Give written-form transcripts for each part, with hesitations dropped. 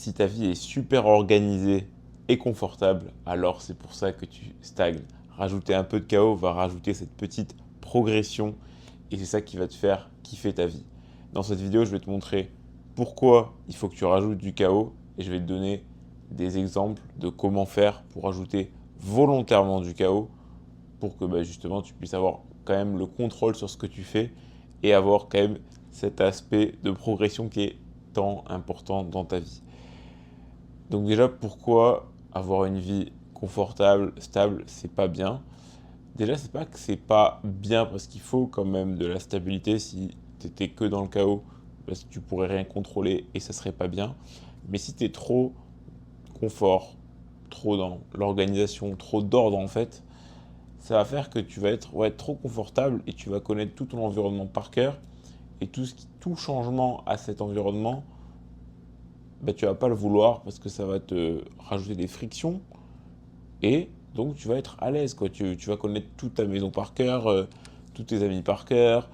si ta vie est super organisée et confortable, alors c'est pour ça que tu stagnes. Rajouter un peu de chaos va rajouter cette petite progression et c'est ça qui va te faire kiffer ta vie. Dans cette vidéo, je vais te montrer pourquoi il faut que tu rajoutes du chaos et je vais te donner des exemples de comment faire pour rajouter volontairement du chaos pour que justement tu puisses avoir quand même le contrôle sur ce que tu fais et avoir quand même cet aspect de progression qui est tant important dans ta vie. Donc déjà, pourquoi avoir une vie confortable, stable, c'est pas bien. Déjà, c'est pas que c'est pas bien parce qu'il faut quand même de la stabilité. Si tu étais que dans le chaos, parce que tu pourrais rien contrôler et ça serait pas bien. Mais si tu es trop confort, trop dans l'organisation, trop d'ordre en fait, ça va faire que tu vas être trop confortable et tu vas connaître tout ton environnement par cœur et tout changement à cet environnement, tu vas pas le vouloir parce que ça va te rajouter des frictions et donc tu vas être à l'aise quoi. Tu vas connaître toute ta maison par cœur, tous tes amis par cœur.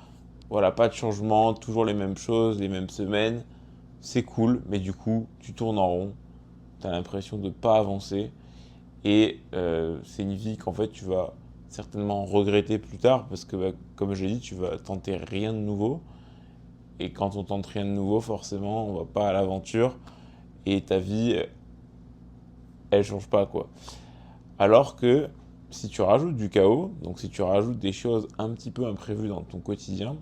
Voilà, pas de changement, toujours les mêmes choses, les mêmes semaines. C'est cool, mais du coup, tu tournes en rond. Tu as l'impression de ne pas avancer. Et c'est une vie qu'en fait, tu vas certainement regretter plus tard parce que, comme je l'ai dit, tu vas tenter rien de nouveau. Et quand on tente rien de nouveau, forcément, on va pas à l'aventure. Et ta vie, elle change pas, quoi. Alors que si tu rajoutes du chaos, donc si tu rajoutes des choses un petit peu imprévues dans ton quotidien,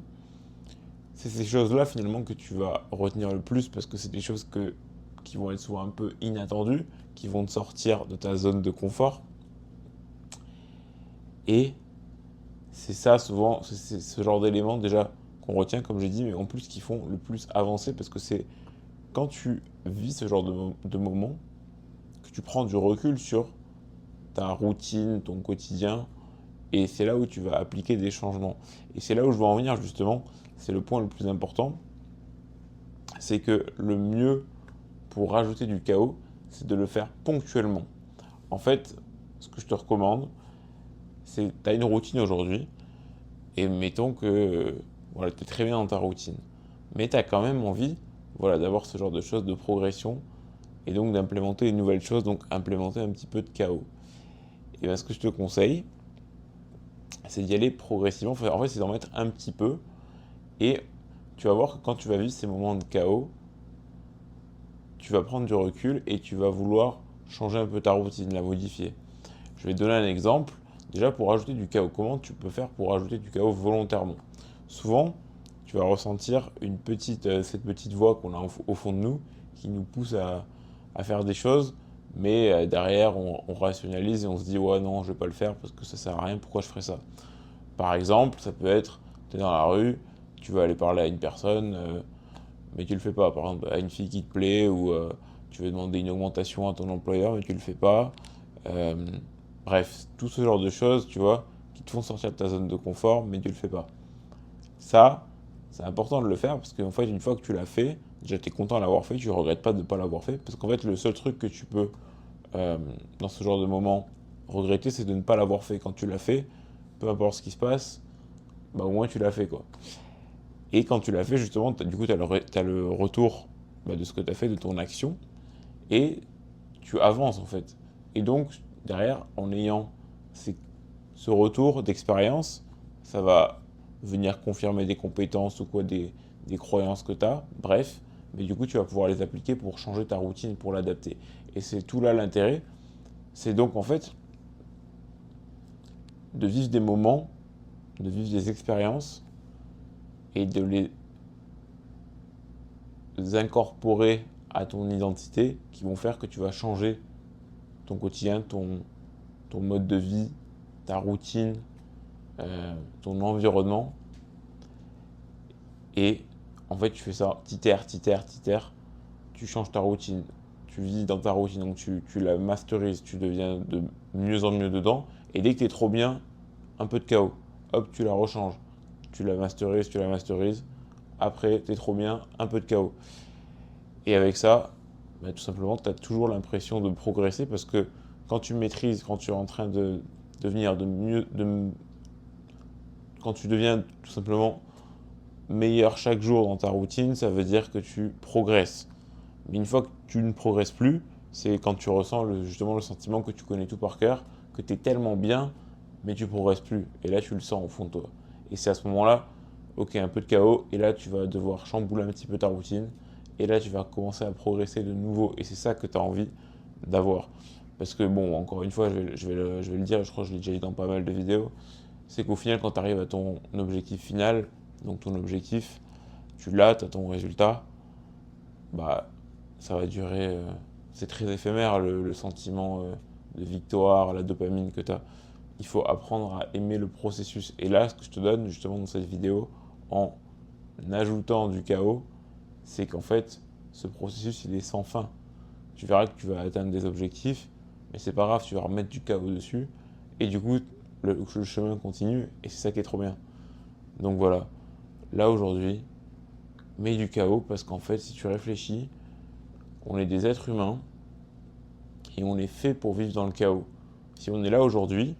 c'est ces choses-là finalement que tu vas retenir le plus parce que c'est des choses qui vont être souvent un peu inattendues, qui vont te sortir de ta zone de confort. Et c'est ça souvent, c'est ce genre d'éléments déjà qu'on retient comme j'ai dit, mais en plus qui font le plus avancer parce que c'est quand tu vis ce genre de moments que tu prends du recul sur ta routine, ton quotidien, et c'est là où tu vas appliquer des changements. Et c'est là où je veux en venir justement, c'est le point le plus important, c'est que le mieux pour rajouter du chaos, c'est de le faire ponctuellement. En fait, ce que je te recommande, c'est tu as une routine aujourd'hui, et mettons que voilà, tu es très bien dans ta routine, mais tu as quand même envie d'avoir ce genre de choses, de progression, et donc d'implémenter une nouvelle chose, donc implémenter un petit peu de chaos. Et bien ce que je te conseille, c'est d'y aller progressivement. En fait, c'est d'en mettre un petit peu. Et tu vas voir que quand tu vas vivre ces moments de chaos, tu vas prendre du recul et tu vas vouloir changer un peu ta routine, la modifier. Je vais te donner un exemple. Déjà, pour rajouter du chaos, comment tu peux faire pour rajouter du chaos volontairement? Souvent, tu vas ressentir cette petite voix qu'on a au fond de nous qui nous pousse à faire des choses, mais derrière, on rationalise et on se dit ouais, non, je vais pas le faire parce que ça sert à rien, pourquoi je ferais ça? Par exemple, ça peut être, tu es dans la rue, tu veux aller parler à une personne, mais tu le fais pas. Par exemple, à une fille qui te plaît ou tu veux demander une augmentation à ton employeur, mais tu le fais pas. Euh, Bref, tout ce genre de choses, tu vois, qui te font sortir de ta zone de confort, mais tu le fais pas. Ça, c'est important de le faire parce qu'en fait, une fois que tu l'as fait, déjà tu es content de l'avoir fait, tu ne regrettes pas de ne pas l'avoir fait. Parce qu'en fait, le seul truc que tu peux, dans ce genre de moment, regretter, c'est de ne pas l'avoir fait. Quand tu l'as fait, peu importe ce qui se passe, au moins tu l'as fait quoi. Et quand tu l'as fait, justement, du coup, tu as le retour de ce que tu as fait, de ton action, et tu avances en fait. Et donc, derrière, en ayant ce retour d'expérience, ça va venir confirmer des compétences ou quoi, des croyances que tu as, bref, mais du coup, tu vas pouvoir les appliquer pour changer ta routine, pour l'adapter. Et c'est tout là l'intérêt, c'est donc en fait de vivre des moments, de vivre des expériences et de les incorporer à ton identité qui vont faire que tu vas changer ton quotidien, ton mode de vie, ta routine, ton environnement. Et en fait, tu fais ça, t'itères, tu changes ta routine, tu vis dans ta routine, donc tu la masterises, tu deviens de mieux en mieux dedans. Et dès que tu es trop bien, un peu de chaos, hop, tu la rechanges, tu la masterises. Après, tu es trop bien, un peu de chaos. Et avec ça, tout simplement, tu as toujours l'impression de progresser parce que quand tu maîtrises, quand tu es en train de devenir quand tu deviens tout simplement meilleur chaque jour dans ta routine, ça veut dire que tu progresses. Mais une fois que tu ne progresses plus, c'est quand tu ressens justement le sentiment que tu connais tout par cœur, que tu es tellement bien, mais tu progresses plus. Et là, tu le sens au fond de toi. Et c'est à ce moment-là, ok, un peu de chaos, et là, tu vas devoir chambouler un petit peu ta routine, et là, tu vas commencer à progresser de nouveau. Et c'est ça que tu as envie d'avoir. Parce que, bon, encore une fois, je vais le dire, je crois que je l'ai déjà dit dans pas mal de vidéos, c'est qu'au final, quand tu arrives à ton objectif final, donc ton objectif, tu l'as, tu as ton résultat, bah, ça va durer. C'est très éphémère le sentiment de victoire, la dopamine que tu as. Il faut apprendre à aimer le processus. Et là, ce que je te donne justement dans cette vidéo, en ajoutant du chaos, c'est qu'en fait, ce processus, il est sans fin. Tu verras que tu vas atteindre des objectifs, mais c'est pas grave, tu vas remettre du chaos dessus. Et du coup, le chemin continue, et c'est ça qui est trop bien. Donc voilà, là aujourd'hui, mets du chaos, parce qu'en fait, si tu réfléchis, on est des êtres humains, et on est fait pour vivre dans le chaos. Si on est là aujourd'hui,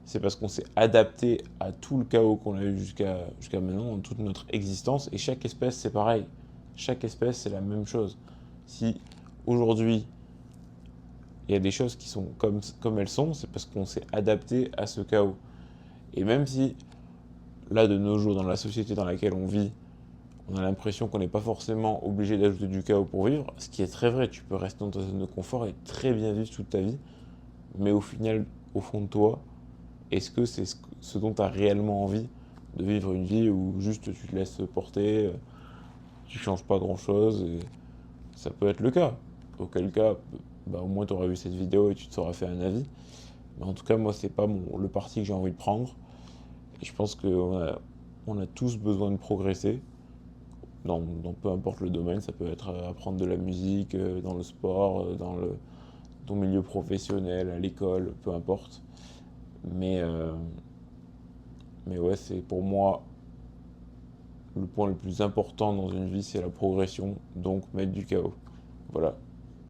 c'est parce qu'on s'est adapté à tout le chaos qu'on a eu jusqu'à maintenant, dans toute notre existence, et chaque espèce, c'est pareil. Chaque espèce, c'est la même chose. Si aujourd'hui, il y a des choses qui sont comme elles sont, c'est parce qu'on s'est adapté à ce chaos. Et même si, là, de nos jours, dans la société dans laquelle on vit, on a l'impression qu'on n'est pas forcément obligé d'ajouter du chaos pour vivre, ce qui est très vrai, tu peux rester dans ta zone de confort et très bien vivre toute ta vie, mais au final, au fond de toi, est-ce que c'est ce dont tu as réellement envie de vivre une vie où juste tu te laisses porter, tu changes pas grand-chose et ça peut être le cas. Auquel cas, bah, au moins tu auras vu cette vidéo et tu te seras fait un avis. Mais en tout cas, moi, c'est pas le parti que j'ai envie de prendre. Et je pense qu'on a tous besoin de progresser dans peu importe le domaine. Ça peut être apprendre de la musique, dans le sport, dans ton milieu professionnel, à l'école, peu importe. Mais, euh, mais ouais, c'est pour moi le point le plus important dans une vie, c'est la progression, donc mettre du chaos. Voilà.